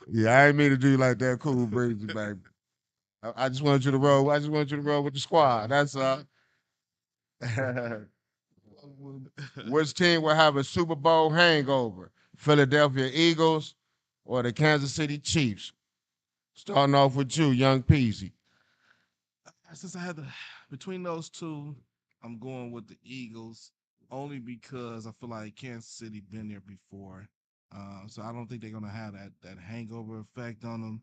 Yeah, I ain't mean to do you like that, cool breezy, baby. I just want you to roll. I just want you to roll with the squad. That's Which team will have a Super Bowl hangover? Philadelphia Eagles or the Kansas City Chiefs? Starting off with you, Young Peasy. Since I had to between those two, I'm going with the Eagles only because I feel like Kansas City been there before. So I don't think they're gonna have that hangover effect on them.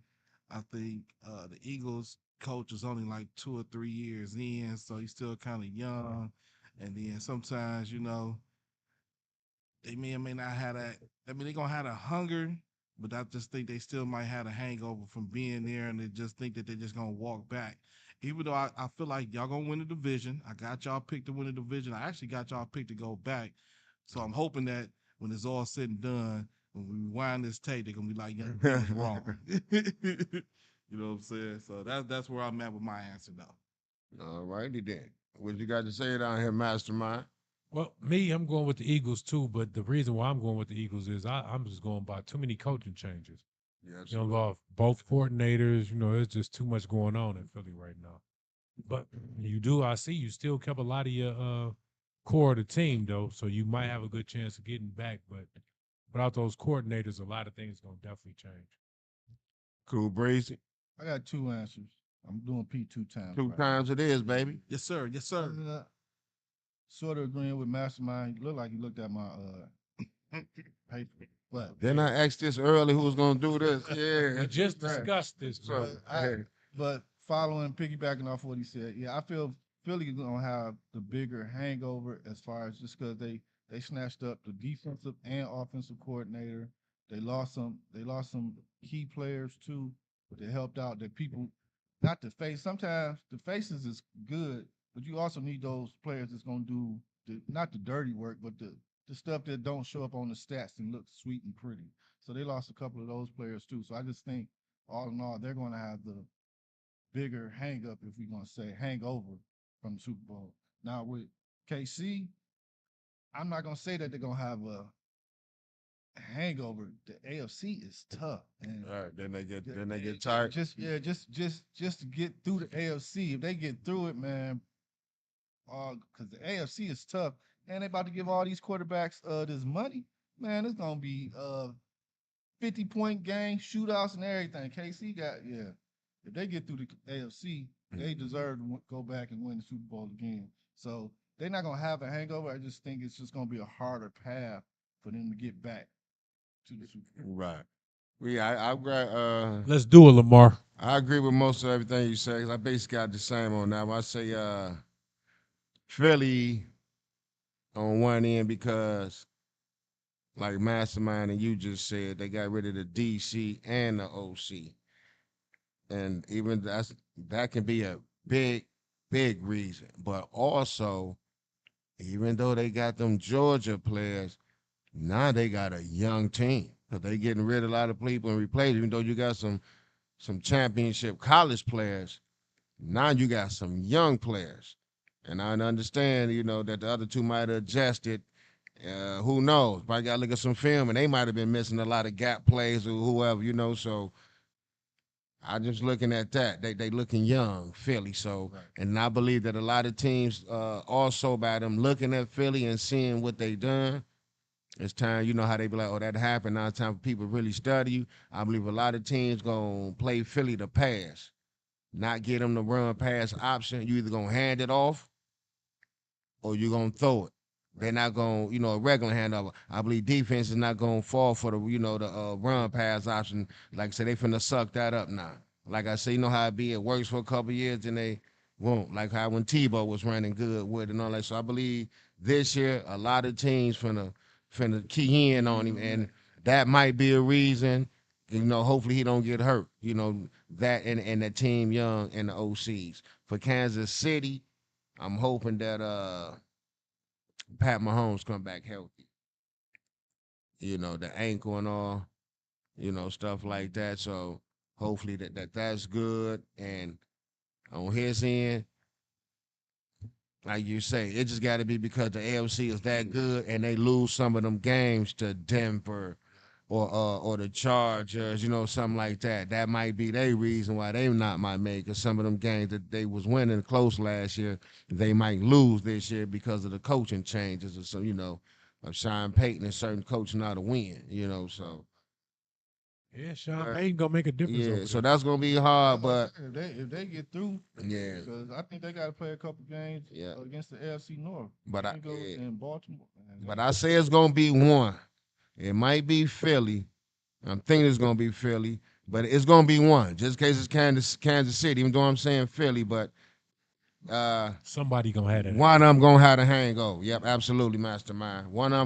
I think the Eagles coach is only like 2 or 3 years in, so he's still kind of young. And then sometimes, they may or may not have that. I mean, they're gonna have a hunger, but I just think they still might have a hangover from being there, and they just think that they're just gonna walk back. Even though I feel like y'all gonna win the division, I got y'all picked to win the division. I actually got y'all picked to go back, so I'm hoping that when it's all said and done, when we rewind this tape, they're gonna be like, "Yeah, he was wrong." You know what I'm saying? So that's where I'm at with my answer, though. All righty then. What you got to say down here, Mastermind? Well, me, I'm going with the Eagles too, but the reason why I'm going with the Eagles is I'm just going by too many coaching changes. Yeah, absolutely. Involve both coordinators. There's just too much going on in Philly right now. But I see you still kept a lot of your core of the team though, so you might have a good chance of getting back. But without those coordinators, a lot of things gonna definitely change. Cool breezy. I got two answers. I'm doing P two times Two right now. times it is, baby. Yes, sir. Yes, sir. I'm sort of agreeing with Mastermind. You look like you looked at my paper, but Then I asked this early who's gonna do this. We Yeah. just right. discussed this, So bro. But hey, following piggybacking off what he said, yeah, I feel Philly gonna have the bigger hangover as far as just because they snatched up the defensive and offensive coordinator. They lost some key players too, but they helped out the people. Not the face. Sometimes the faces is good, but you also need those players that's gonna do not the dirty work, but the stuff that don't show up on the stats and look sweet and pretty. So they lost a couple of those players too. So I just think all in all, they're going to have the bigger hang up, if we're going to say hangover from the Super Bowl. Now with KC, I'm not going to say that they're going to have a hangover. The AFC is tough, and all right, then they get yeah, tired. just to get through the AFC, if they get through it, man, because the AFC is tough, and they about to give all these quarterbacks this money, man, it's gonna be 50-point game, shootouts, and everything. KC got, yeah. If they get through the AFC, they deserve to go back and win the Super Bowl again. So they're not gonna have a hangover. I just think it's just gonna be a harder path for them to get back to the Super Bowl. Right. Yeah, Let's do it, Lamar. I agree with most of everything you say. 'Cause I basically got the same on that one. I say Philly on one end because like Mastermind and you just said, they got rid of the DC and the OC. And even that can be a big, big reason. But also, even though they got them Georgia players, now they got a young team. Cause they getting rid of a lot of people and replaced. Even though you got some championship college players, now you got some young players. And I understand, that the other two might have adjusted. Who knows? Probably got to look at some film, and they might have been missing a lot of gap plays or whoever, So I just looking at that. They looking young, Philly. So, Right. and I believe that a lot of teams also by them looking at Philly and seeing what they done, it's time. You know how they be like, oh, that happened. Now it's time for people to really study you. I believe a lot of teams gonna play Philly to pass, not get them the run pass option. You either gonna hand it off or you gonna throw it. They're Right. not gonna, a regular handover. I believe defense is not gonna fall for the, the run pass option. Like I said, they finna suck that up now. Like I say, you know how it be. It works for a couple years, and they won't. Like how when Tebow was running good with and all that. So I believe this year a lot of teams finna key in on him, On and that. that might be a reason. Hopefully he don't get hurt. That and the team young and the OCs for Kansas City. I'm hoping that Pat Mahomes come back healthy. The ankle and all, stuff like that. So hopefully that's good. And on his end, like you say, it just got to be because the AFC is that good and they lose some of them games to Denver or the Chargers, you know, something like that. That might be their reason why they not might make. Cause some of them games that they was winning close last year, they might lose this year because of the coaching changes or so, you know, of Sean Payton and certain coaching how to win, you know. So Yeah, Sean Uh, Payton gonna make a difference yeah, over so there. that's gonna be hard, That's but like I said, if they get through, yeah, because I think they got to play a couple games yeah. against the AFC North, But I Bengals yeah, and Baltimore. Man, but I say it's gonna be one. It might be Philly. I'm thinking it's gonna be Philly, but it's gonna be one. Just in case it's Kansas City, even though I'm saying Philly, but Somebody gonna have that. one of them gonna have a hangover. Yep, absolutely, mastermind. One of 'em